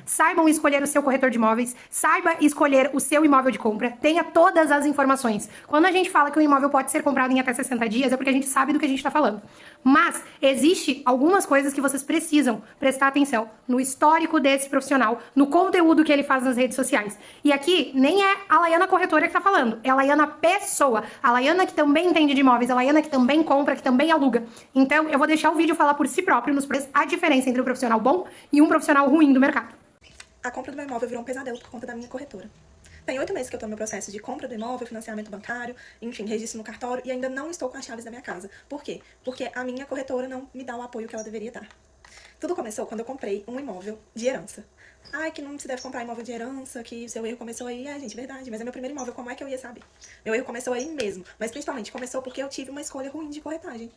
Saibam escolher o seu corretor de imóveis, saiba escolher o seu imóvel de compra, tenha todas as informações. Quando a gente fala que um imóvel pode ser comprado em até 60 dias, é porque a gente sabe do que a gente está falando. Mas existe algumas coisas que vocês precisam prestar atenção no histórico desse profissional, no conteúdo que ele faz nas redes sociais. E aqui nem é a Laiana corretora que está falando, é a Laiana pessoa, a Laiana que também entende de imóveis, a Laiana que também compra, que também aluga. Então eu vou deixar o vídeo falar por si próprio nos preços a diferença entre um profissional bom e um profissional ruim do mercado. A compra do meu imóvel virou um pesadelo por conta da minha corretora. Tem 8 meses que eu estou no meu processo de compra do imóvel, financiamento bancário, enfim, registro no cartório e ainda não estou com as chaves da minha casa. Por quê? Porque a minha corretora não me dá o apoio que ela deveria dar. Tudo começou quando eu comprei um imóvel de herança. Ai, que não se deve comprar imóvel de herança, que seu erro começou aí. Ai, gente, verdade, mas é meu primeiro imóvel, como é que eu ia saber? Meu erro começou aí mesmo, mas principalmente começou porque eu tive uma escolha ruim de corretagem.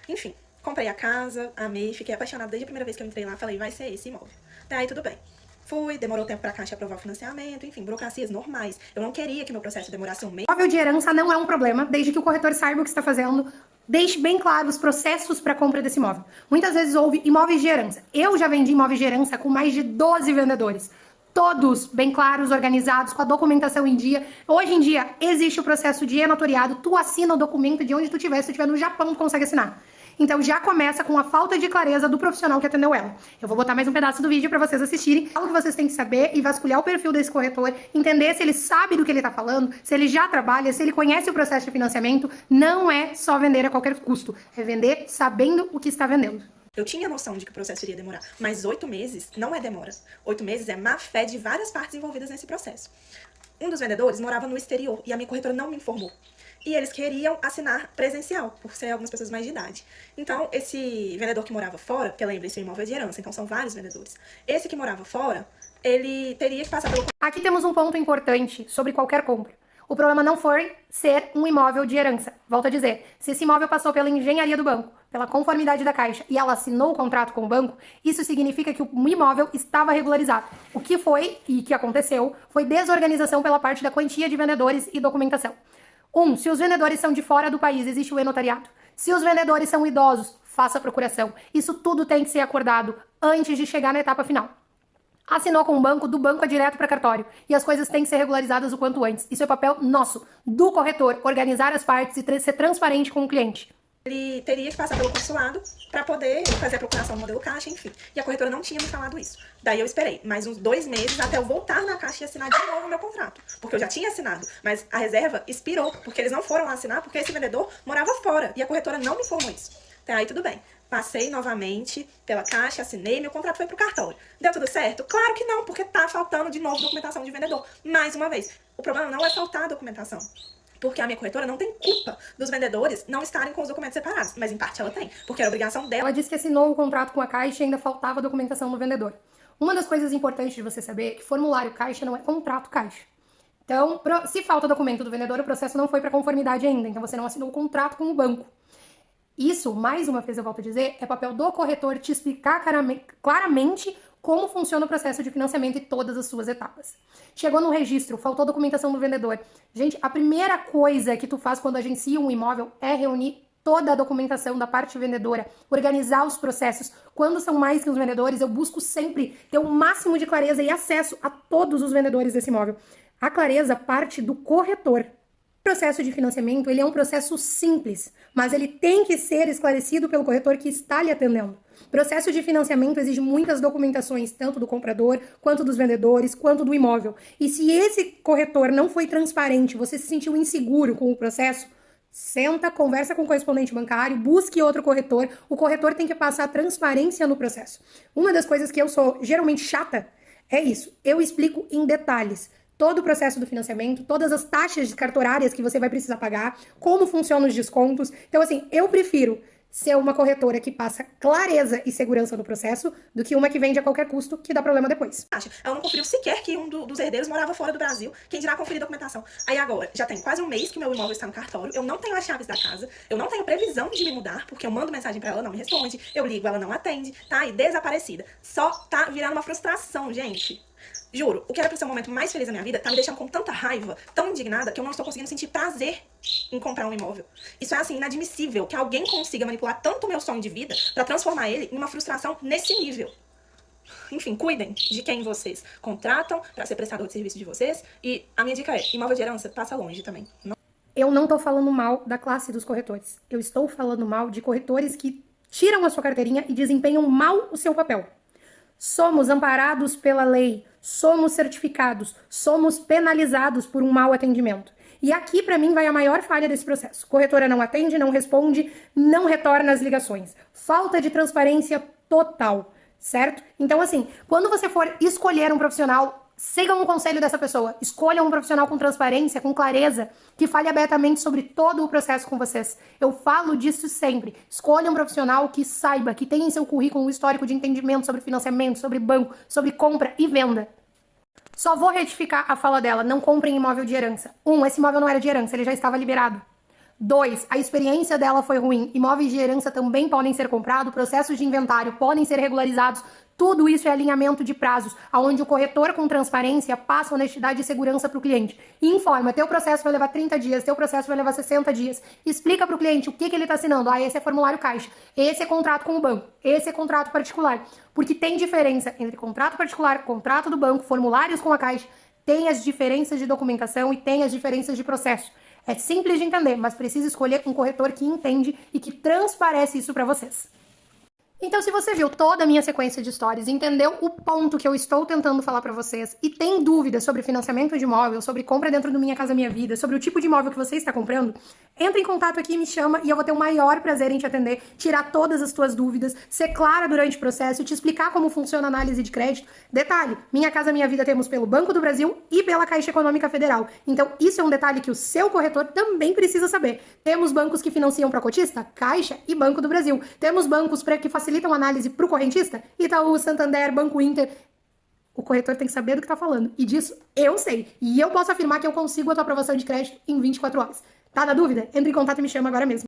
Enfim, comprei a casa, amei, fiquei apaixonada desde a primeira vez que eu entrei lá, falei, vai ser esse imóvel. Até aí tudo bem. Fui, demorou tempo pra Caixa aprovar o financiamento, enfim, burocracias normais. Eu não queria que meu processo demorasse um mês. Imóvel de herança não é um problema, desde que o corretor saiba o que está fazendo, deixe bem claro os processos para compra desse imóvel. Muitas vezes houve imóveis de herança. Eu já vendi imóveis de herança com mais de 12 vendedores. Todos bem claros, organizados, com a documentação em dia. Hoje em dia, existe o processo de e-notoriado. Tu assina o documento de onde tu estiver. Se tu estiver no Japão, tu consegue assinar. Então já começa com a falta de clareza do profissional que atendeu ela. Eu vou botar mais um pedaço do vídeo para vocês assistirem. Algo que vocês têm que saber e vasculhar o perfil desse corretor, entender se ele sabe do que ele está falando, se ele já trabalha, se ele conhece o processo de financiamento. Não é só vender a qualquer custo, é vender sabendo o que está vendendo. Eu tinha noção de que o processo iria demorar, mas 8 meses não é demora. 8 meses é má fé de várias partes envolvidas nesse processo. Um dos vendedores morava no exterior e a minha corretora não me informou. E eles queriam assinar presencial, por ser algumas pessoas mais de idade. Então, esse vendedor que morava fora, porque lembra, esse imóvel é de herança, então são vários vendedores. Esse que morava fora, ele teria que passar pelo... Aqui temos um ponto importante sobre qualquer compra. O problema não foi ser um imóvel de herança. Volto a dizer, se esse imóvel passou pela engenharia do banco, pela conformidade da Caixa e ela assinou o contrato com o banco, isso significa que o imóvel estava regularizado. O que foi e que aconteceu foi desorganização pela parte da quantia de vendedores e documentação. Se os vendedores são de fora do país, existe o e-notariado. Se os vendedores são idosos, faça a procuração. Isso tudo tem que ser acordado antes de chegar na etapa final. Assinou com o banco, do banco é direto para cartório. E as coisas têm que ser regularizadas o quanto antes. Isso é papel nosso, do corretor, organizar as partes e ser transparente com o cliente. Ele teria que passar pelo consulado para poder fazer a procuração do modelo Caixa, enfim. E a corretora não tinha me falado isso. Daí eu esperei mais uns 2 meses até eu voltar na Caixa e assinar de novo o meu contrato. Porque eu já tinha assinado, mas a reserva expirou, porque eles não foram lá assinar, porque esse vendedor morava fora. E a corretora não me informou isso. Até aí tudo bem. Passei novamente pela Caixa, assinei, meu contrato foi pro cartório. Deu tudo certo? Claro que não, porque tá faltando de novo documentação de vendedor. Mais uma vez, o problema não é faltar a documentação. Porque a minha corretora não tem culpa dos vendedores não estarem com os documentos separados. Mas em parte ela tem, porque era obrigação dela. Ela disse que assinou o contrato com a Caixa e ainda faltava a documentação do vendedor. Uma das coisas importantes de você saber é que formulário Caixa não é contrato Caixa. Então, se falta documento do vendedor, o processo não foi para conformidade ainda. Então você não assinou o contrato com o banco. Isso, mais uma vez eu volto a dizer, é papel do corretor te explicar claramente como funciona o processo de financiamento e todas as suas etapas. Chegou no registro, faltou documentação do vendedor. Gente, a primeira coisa que tu faz quando agencia um imóvel é reunir toda a documentação da parte vendedora, organizar os processos. Quando são mais que os vendedores, eu busco sempre ter o máximo de clareza e acesso a todos os vendedores desse imóvel. A clareza parte do corretor. O processo de financiamento, ele é um processo simples, mas ele tem que ser esclarecido pelo corretor que está lhe atendendo. O processo de financiamento exige muitas documentações, tanto do comprador, quanto dos vendedores, quanto do imóvel. E se esse corretor não foi transparente, você se sentiu inseguro com o processo, senta, conversa com o correspondente bancário, busque outro corretor. O corretor tem que passar transparência no processo. Uma das coisas que eu sou geralmente chata é isso. Eu explico em detalhes todo o processo do financiamento, todas as taxas cartorárias que você vai precisar pagar, como funcionam os descontos. Então, assim, eu prefiro ser uma corretora que passa clareza e segurança no processo do que uma que vende a qualquer custo, que dá problema depois. Ela não conferiu sequer que um dos herdeiros morava fora do Brasil. Quem dirá conferir documentação? Aí agora, já tem quase um mês que o meu imóvel está no cartório, eu não tenho as chaves da casa, eu não tenho previsão de me mudar, porque eu mando mensagem pra ela, ela não me responde, eu ligo, ela não atende, tá aí desaparecida. Só tá virando uma frustração, gente. Juro, o que era pra ser o momento mais feliz da minha vida tá me deixando com tanta raiva, tão indignada, que eu não estou conseguindo sentir prazer em comprar um imóvel. Isso é, assim, inadmissível, que alguém consiga manipular tanto o meu sonho de vida pra transformar ele em uma frustração nesse nível. enfim, cuidem de quem vocês contratam para ser prestador de serviço de vocês. E a minha dica é, imóvel de herança, passa longe também. Eu não tô falando mal da classe dos corretores. Eu estou falando mal de corretores que tiram a sua carteirinha e desempenham mal o seu papel. Somos amparados pela lei, somos certificados, somos penalizados por um mau atendimento. E aqui, para mim, vai a maior falha desse processo. Corretora não atende, não responde, não retorna as ligações. Falta de transparência total, certo? Então, assim, quando você for escolher um profissional, sigam o conselho dessa pessoa. Escolham um profissional com transparência, com clareza, que fale abertamente sobre todo o processo com vocês. Eu falo disso sempre. Escolha um profissional que saiba, que tenha em seu currículo um histórico de entendimento sobre financiamento, sobre banco, sobre compra e venda. Só vou retificar a fala dela. Não comprem imóvel de herança. 1, esse imóvel não era de herança, ele já estava liberado. 2, a experiência dela foi ruim. Imóveis de herança também podem ser comprados, processos de inventário podem ser regularizados. Tudo isso é alinhamento de prazos, onde o corretor com transparência passa honestidade e segurança para o cliente. E informa, teu processo vai levar 30 dias, teu processo vai levar 60 dias. Explica para o cliente o que ele está assinando. Esse é formulário caixa, esse é contrato com o banco, esse é contrato particular. Porque tem diferença entre contrato particular, contrato do banco, formulários com a caixa. Tem as diferenças de documentação e tem as diferenças de processo. É simples de entender, mas precisa escolher um corretor que entende e que transparece isso para vocês. Então, se você viu toda a minha sequência de stories, entendeu o ponto que eu estou tentando falar pra vocês e tem dúvidas sobre financiamento de imóvel, sobre compra dentro do Minha Casa Minha Vida, sobre o tipo de imóvel que você está comprando, entra em contato aqui e me chama e eu vou ter o maior prazer em te atender, tirar todas as tuas dúvidas, ser clara durante o processo, te explicar como funciona a análise de crédito. Detalhe, Minha Casa Minha Vida temos pelo Banco do Brasil e pela Caixa Econômica Federal. Então, isso é um detalhe que o seu corretor também precisa saber. Temos bancos que financiam para cotista, Caixa e Banco do Brasil. Temos bancos que facilitam a análise para o correntista, Itaú, Santander, Banco Inter. O corretor tem que saber do que está falando. E disso eu sei. E eu posso afirmar que eu consigo a tua aprovação de crédito em 24 horas. Tá na dúvida? Entre em contato e me chama agora mesmo.